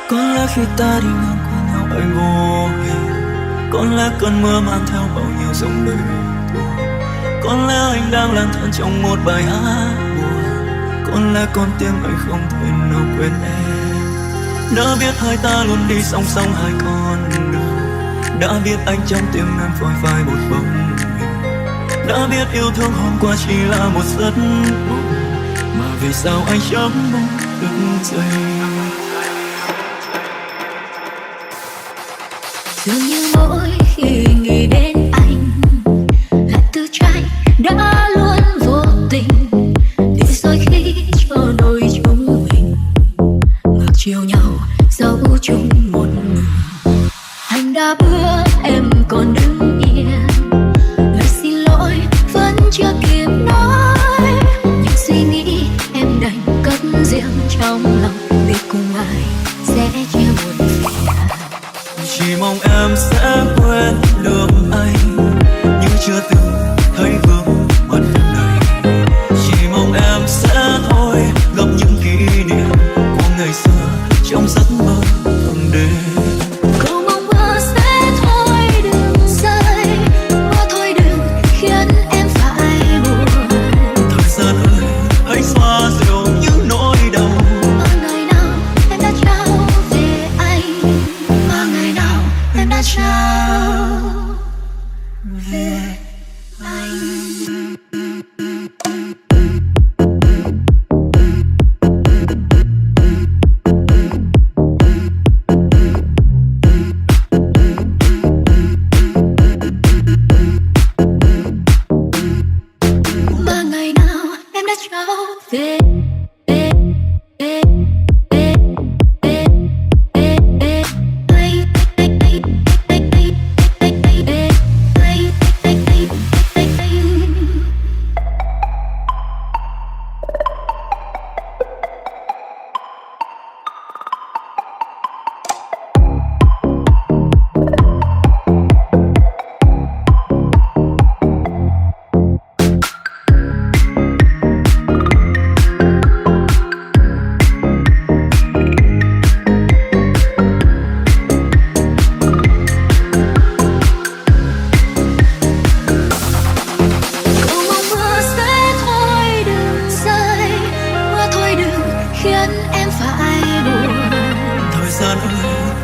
Có lẽ khi ta đi ngang qua nhau anh vô hình, có lẽ cơn mưa mang theo bao nhiêu dòng đời buồn, có lẽ anh đang lang thang trong một bài hát buồn, có lẽ con tim anh không thể nào quên em. Đã biết hai ta luôn đi song song hai con đường, đã biết anh trong tim em phôi phai một bóng hình, đã biết yêu thương hôm qua chỉ là một giấc mộng, mà vì sao anh chẳng mong đứng dậy. Dường như mỗi khi nghĩ đến anh là tư trái đã luôn vô tình để rồi khi cho đôi chúng mình ngược chiều nhau dẫu chung một người. Anh đã bước em còn đứng yên, lời xin lỗi vẫn chưa kịp nói, những suy nghĩ em đành cất riêng trong lòng biết cùng ai sẽ chia buồn phiền. Chỉ mong em sẽ quên được anh như chưa từng thấy gương mặt này. Chỉ mong em sẽ thôi gặp những kỷ niệm của ngày xưa trong giấc mơ từng đêm. Cầu mong mưa sẽ thôi đừng rơi, mưa thôi đừng khiến em phải buồn. Thời gian ơi hãy xoa dịu những nỗi đau. Ngày nào em đã trao về anh, ngày nào em đã trao về anh. Mà ngày nào em đã trao về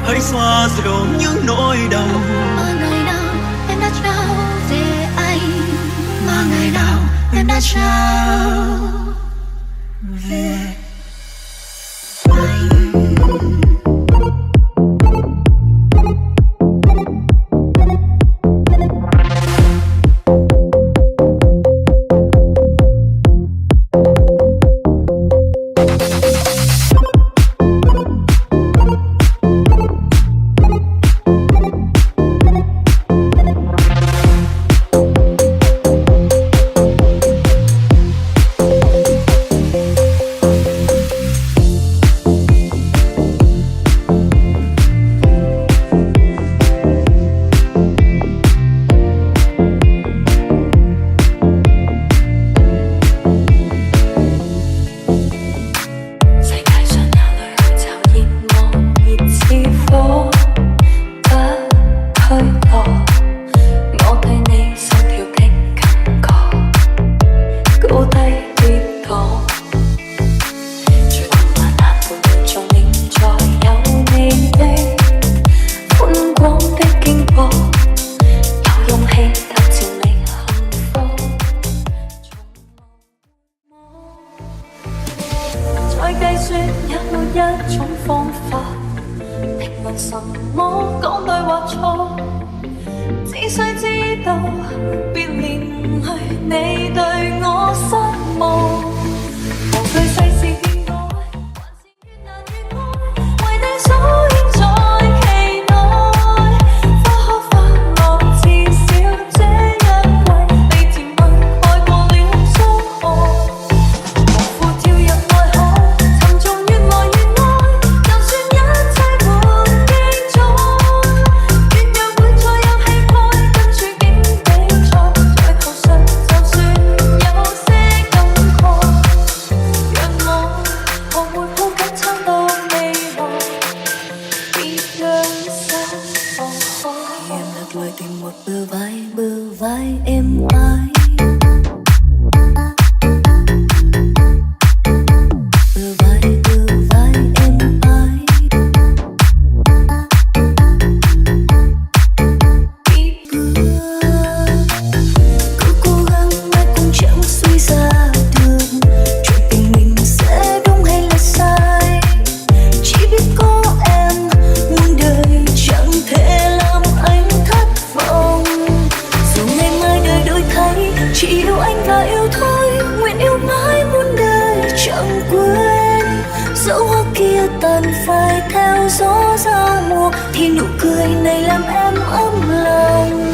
hãy xoa dịu những nỗi đau. Mà ngày nào em đã trao về anh, mà ngày nào em đã trao về anh. như tàn phai theo gió giao mùa, thì nụ cười này làm em ấm lòng.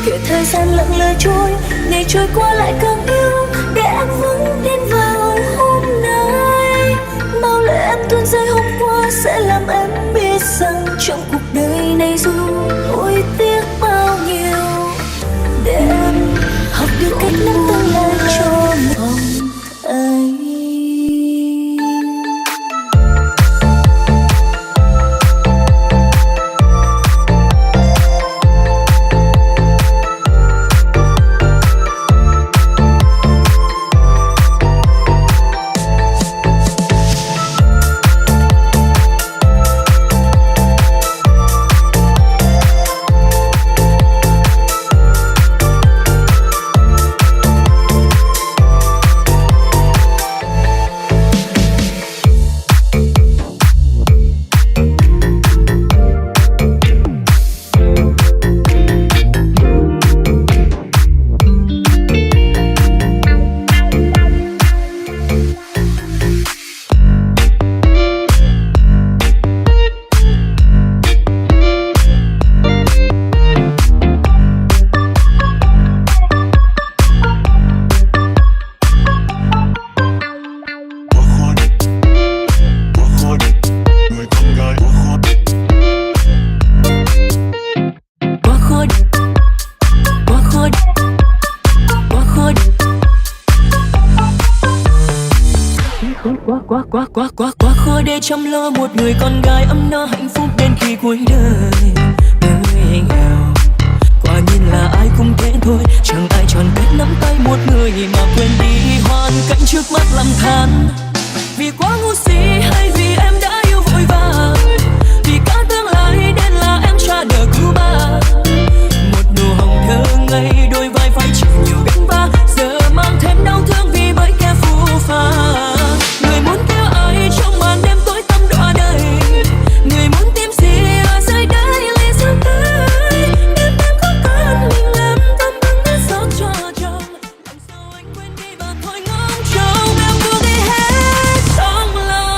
Kể thời gian lặng lẽ trôi, ngày trôi qua lại càng yêu, để em vững tin vào hôm nay. Bao lời em tuôn rơi hôm qua sẽ làm em biết rằng trong cuộc đời này dù ôi tiếc bao nhiêu, để em học được cách nắm tương lai cho mong anh. Quá khó để chăm lo một người con gái ấm no hạnh phúc đến khi cuối đời. Người nghèo quả nhiên là ai cũng thế thôi, chẳng ai tròn biết nắm tay một người mà quên đi hoàn cảnh trước mắt lầm than. Vì quá ngu si hay vì em đã yêu vội vàng, vì cả tương lai đến là em cha đời cứu ba. Một nụ hồng thơ ngây đôi vai phải chịu nhiều gánh vác, giờ mang thêm đau thương vì bởi kẻ phũ phàng. Người muốn kêu ai trong màn đêm tối tăm đọa đầy, người muốn tìm gì ở dưới đáy ly rượu tươi. Đêm em có cần mình làm tâm bừng nước gió cho chồng, làm sao anh quên đi và thôi ngóng trông em đưa đi hết trong lòng.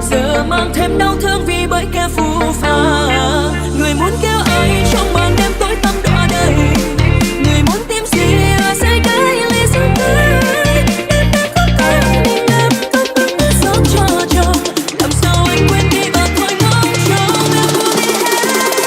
Giờ mang thêm đau thương vì bởi kẻ phũ phàng. Người muốn kêu ai trong màn đêm tối tăm đọa đầy, người muốn tìm gì ở dưới đáy ly rượu tươi. Đêm đã có cần mình làm tâm bừng nước gió cho chồng, làm sao anh quên đi và thôi ngóng trông em đưa đi hết trong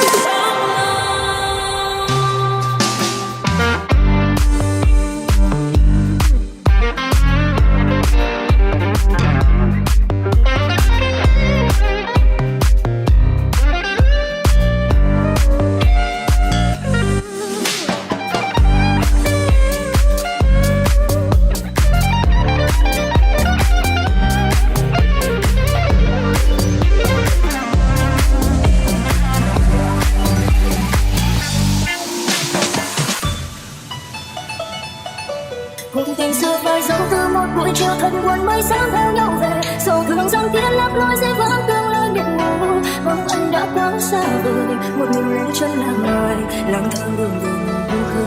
cuộc tình xưa vơi dấu từ một buổi chiều thật buồn mới sáng theo nhau về, sầu thương dòng tiếng lấp lối dây vắng tương lai biệt ngủ. Vòng anh đã quá xa vời, một mình lấy chân làm ngoài lang thang đường buồn buông khơi.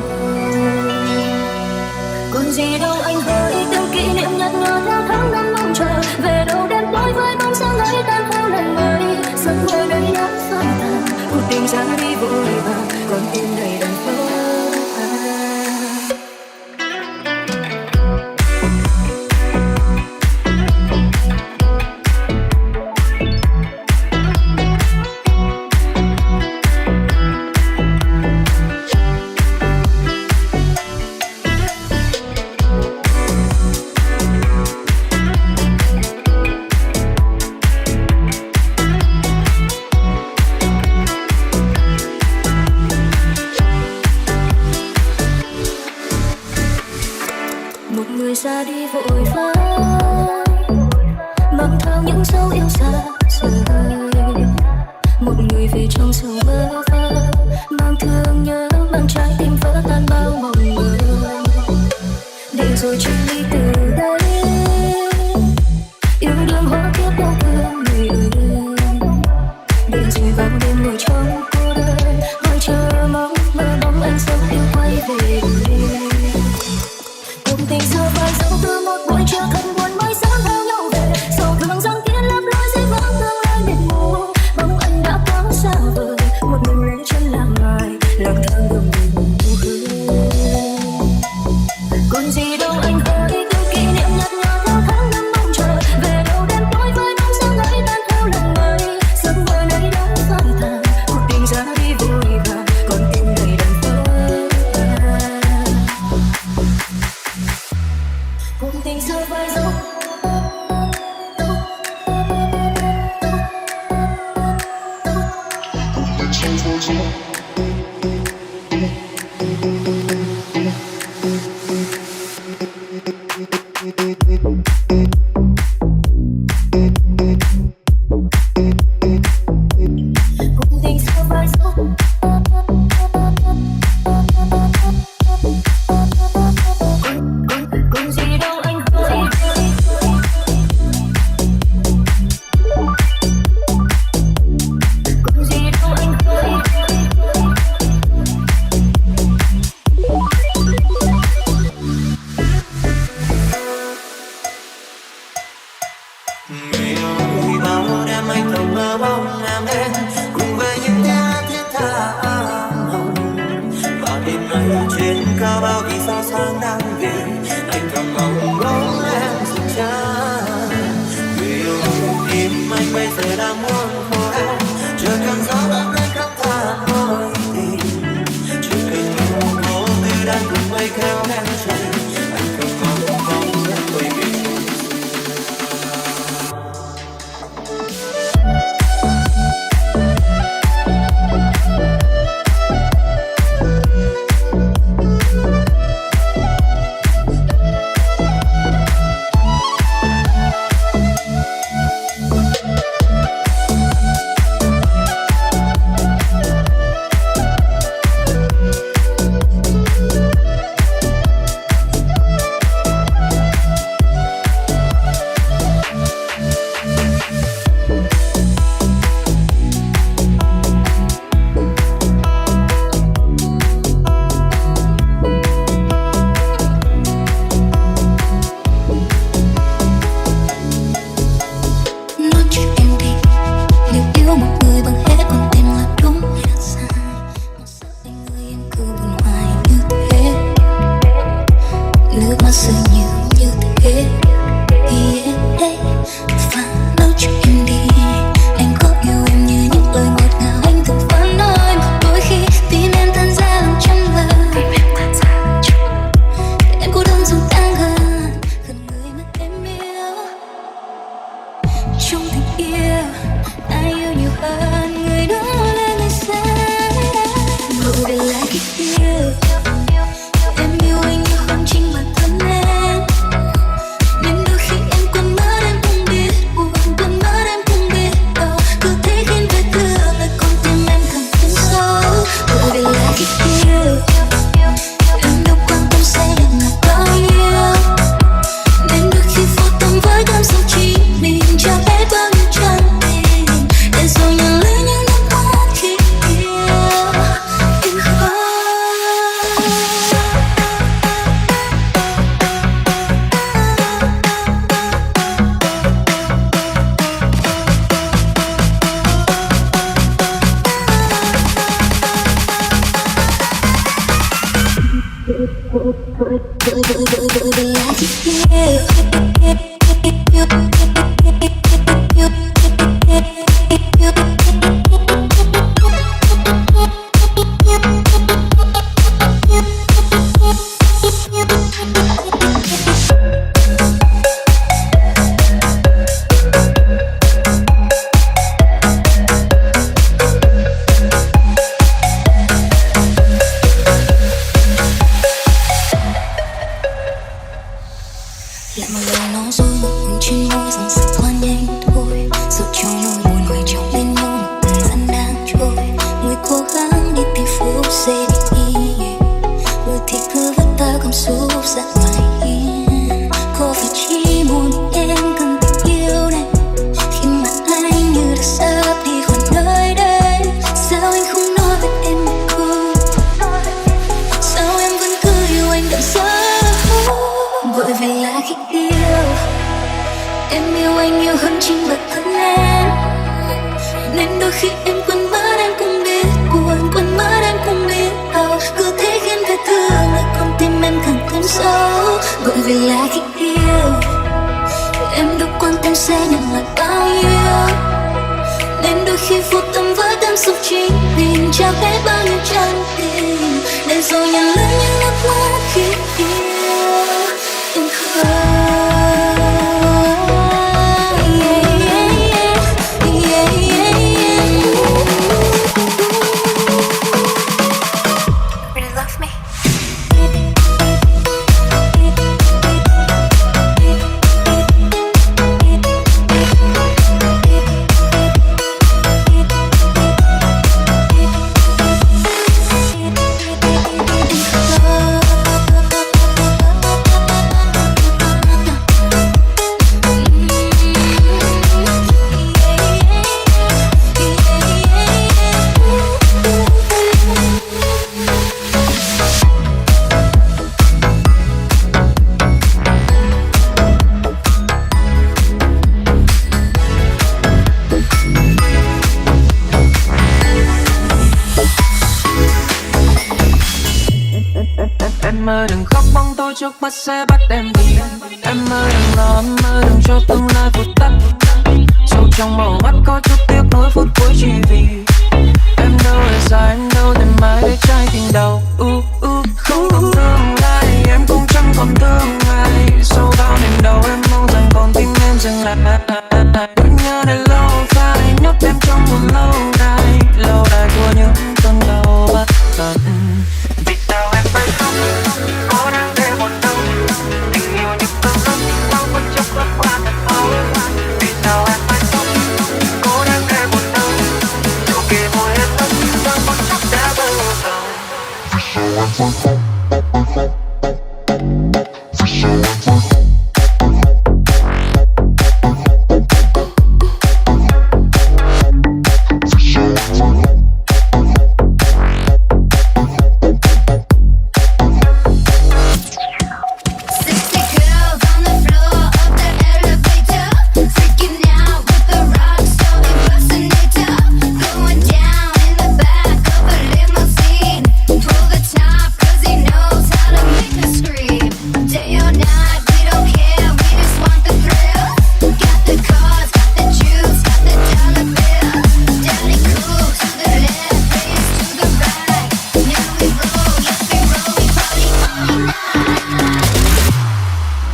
Còn gì đâu anh hỡi từng kỷ niệm nhạt nhòa theo tháng năm mong chờ, về đâu đêm tối với bóng sáng ấy tan theo lần người. Sân ngồi đây đã phai tàn, cuộc tình ra đi vội vàng, còn tim đầy đắng phơi. hướng sâu yêu xa rời. Một người về trong sầu bơ vơ, mang thương nhớ, mang trái tim vỡ tan bao mộng mơ. Để rồi chia ly từ đây, yêu đương hóa kiếp đau thương người ơi. Để rồi vào đêm ngồi trong cô đơn, hỏi chờ mong mơ bóng anh sớm yêu quay về đây. Cùng tình xưa phai dấu từ một buổi trưa thân buồn mới sáng theo nhau về. Sầu thương răng kiến lấp lối dưới vắng tương lai mịt mù. Bóng anh đã quá xa vời, một mình lẻ chân làng ngoài, lang thang đường buồn hương. Còn gì đâu anh ơi, cứ kỷ niệm nhạt nhòa theo tháng năm mong chờ. Về đâu đêm tối với bóng dáng ấy tan theo lòng người. Giấc mơ này đã phai tàn, cuộc tình ra đi vội vàng, còn tim đầy đắng vỡ. Cùng tình xưa phai dấu. lại một lời nói dối một hôn trên môi rằng sẽ qua nhanh thôi. hơn chính bản thân em. Nên đôi khi em quên mất em cũng biết buồn, quên mất em cũng biết đau. Cứ thế khiến vết thương lại còn tim em càng thêm sâu. Gọi về lại khi yêu, em đâu quan tâm sẽ nhận lại bao nhiêu. Nên đôi khi vô tâm với tâm sự chính mình, trao hết bao nhiêu chân tình, để rồi nhận lấy những nước mắt khi yêu em không. Trước mắt sẽ bắt em đi. Em ơi đừng lo, em ơi đừng cho tương lai vụt tắt. Sâu trong màu mắt có chút tiếc nuối phút cuối chỉ vì em đâu là sai, em đâu tìm mãi để trái tim đau. Không còn tương lai, em cũng chẳng còn thương ai. Sau bao niềm đau em mong rằng con tim em dừng lại. Nỗi nhớ này lâu phai, nhốt em trong một lâu đài của những cơn đau bất tận. Vì sao em phải khóc? Có đáng để buồn đâu? Tình yêu như cơn lốc, bao phút chốc lướt qua thật mau. Vì sao em phải khóc? Có đáng để buồn đâu? Dù kề môi em lắm, bao phút chốc đã bơ vơ. Vì sao em phải khóc? Vì sao em phải khóc?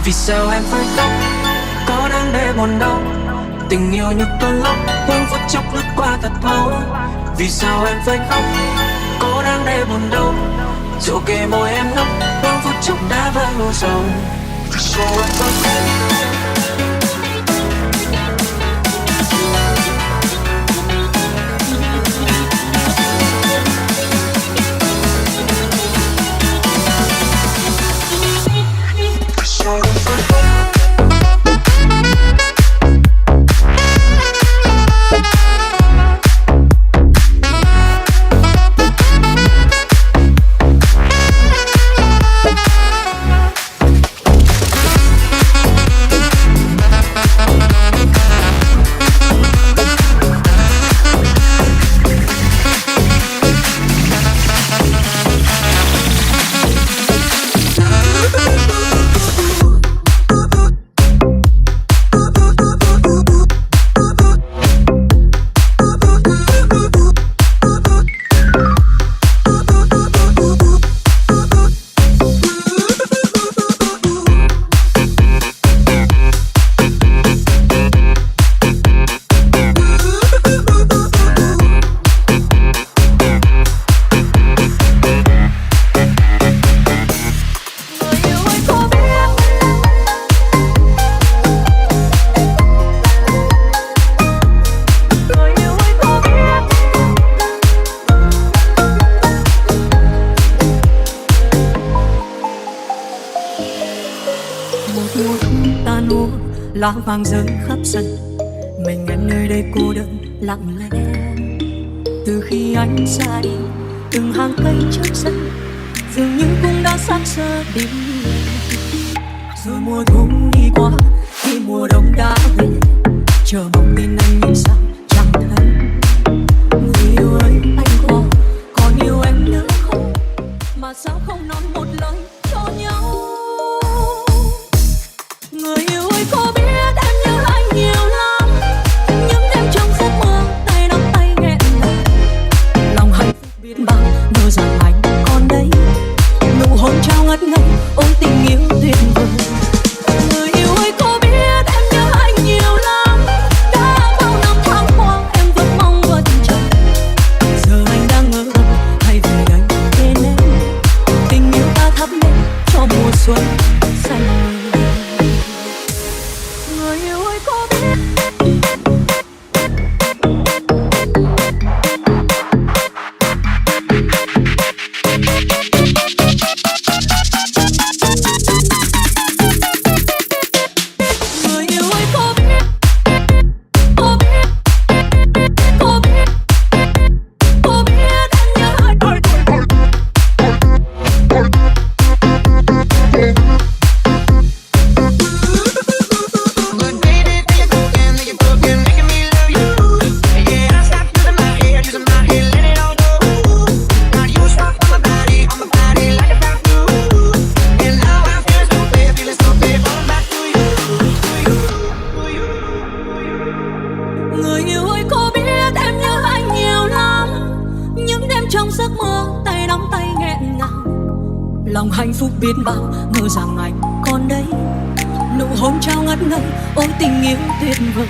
Vì sao em phải khóc? Có đáng để buồn đâu? Tình yêu như cơn lốc, quên phút chốc lướt qua thật mau. Vì sao em phải khóc? Có đáng để buồn đâu? Dù kề môi em nốc, quên phút chốc đã vỡ nỗi sầu. Vì sao em phải khóc? lá vàng rơi khắp sân, mình em nơi đây cô đơn lặng lẽ. Từ khi anh ra đi, từng hàng cây trước sân dường như cũng đã xác xơ đi. Rồi mùa thu đi qua, khi mùa đông đã về, chờ mong tin anh nhưng sao chẳng thấy. Người yêu ơi anh còn yêu em nữa không, mà sao không nói một lời cho nhau. Người yêu ơi có biết em nhớ anh nhiều lắm, những đêm trong giấc mơ tay nắm tay nghẹn ngào, lòng hạnh phúc biết bao mơ rằng anh còn đây, nụ hôn trao ngất ngây ôi tình yêu tuyệt vời. Người yêu ơi có biết em nhớ anh nhiều lắm, đã bao năm tháng qua em vẫn mong vẫn chờ, giờ anh đang ở đâu hay về đây bên em, tình yêu ta thắp lên cho mùa xuân xanh. Người yêu ơi có biết lòng hạnh phúc biết bao ngờ rằng anh còn đây, nụ hôn trao ngất ngây ôi tình yêu tuyệt vời.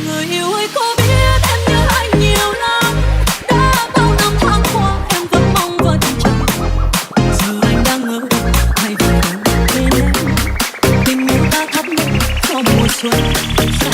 Người yêu ơi có biết em nhớ anh nhiều lắm, đã bao năm tháng qua em vẫn mong vẫn chờ, giờ anh đang ở đâu hay về đâu bên em, tình yêu ta thắp lên cho mùa xuân xanh.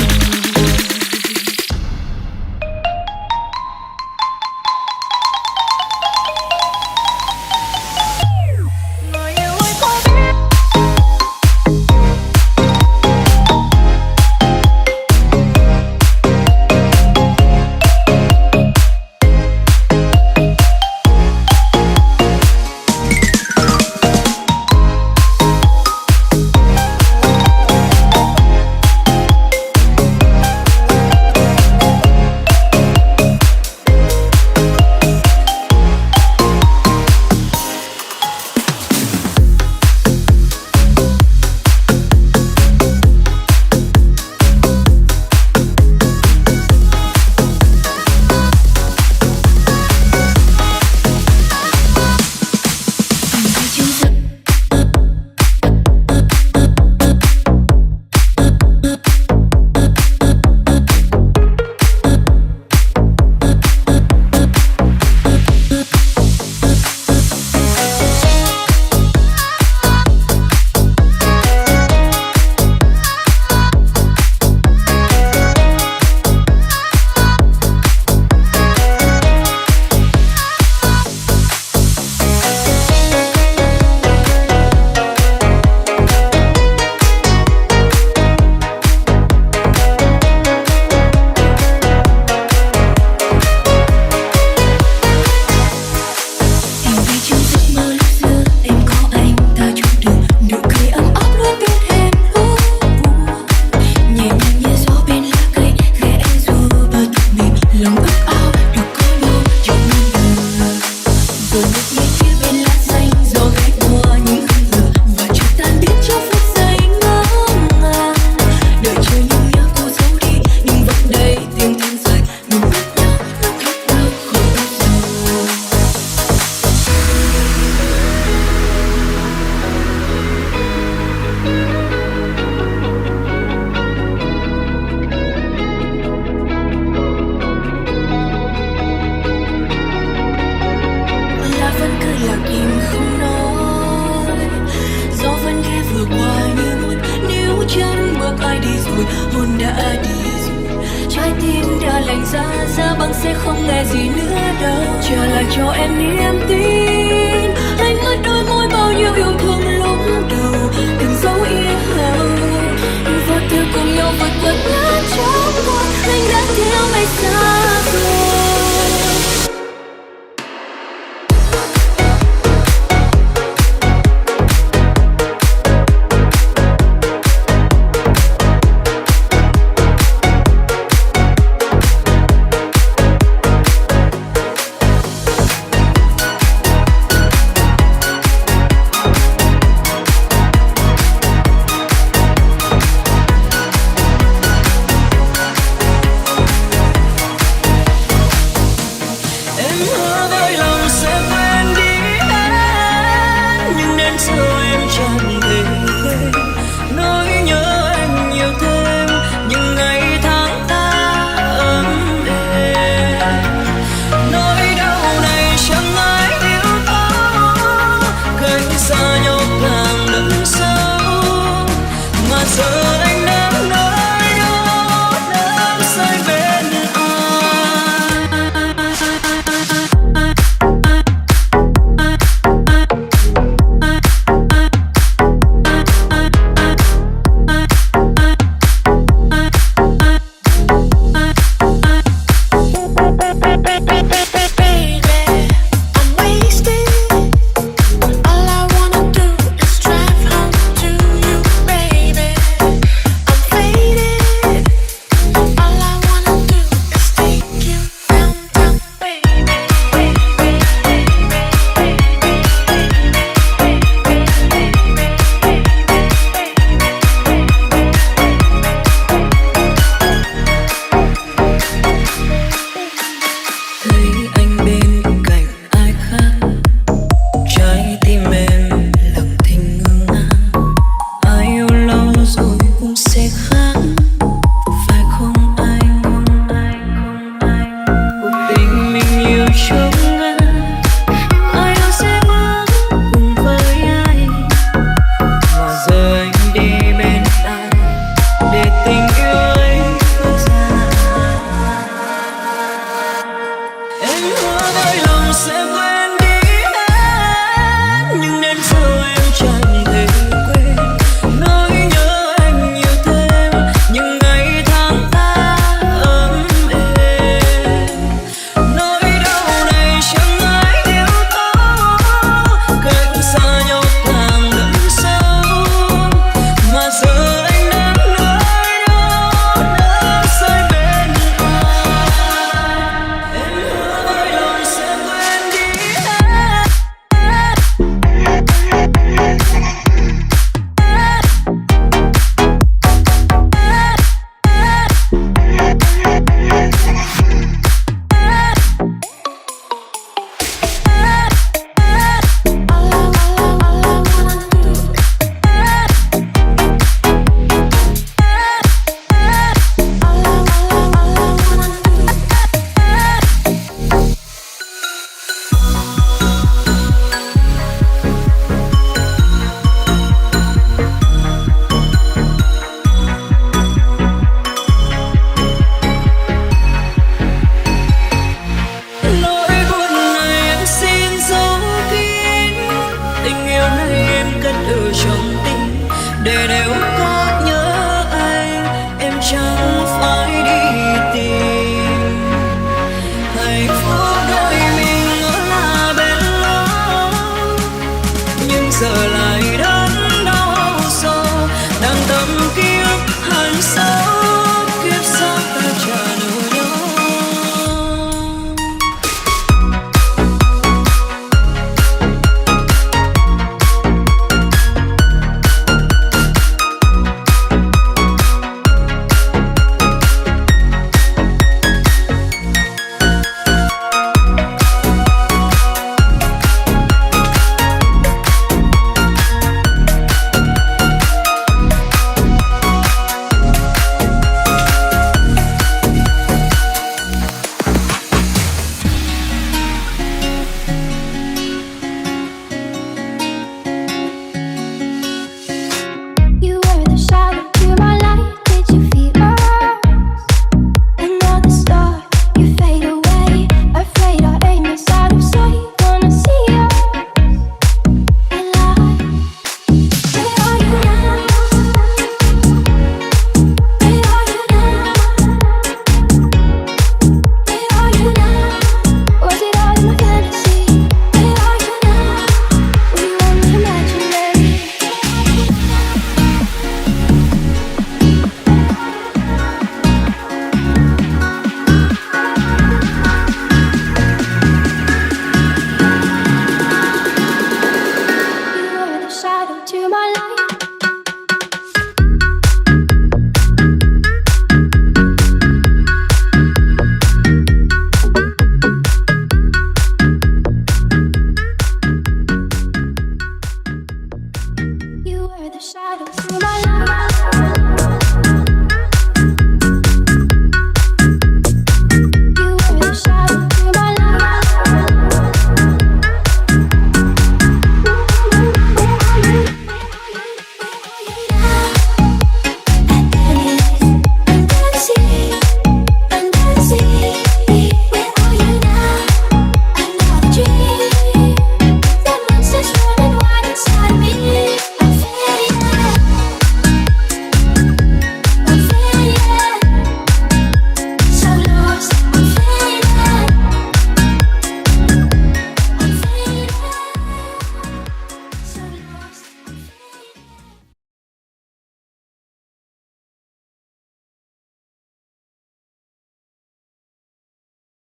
Ra bằng sẽ không nghe gì nữa đâu, trở lại cho em niềm tin. Anh mất đôi môi bao nhiêu yêu thương lúc đầu, đừng dấu yên hầu. Và từ cùng nhau vượt qua ngã chóng qua, anh đã theo ngày xa.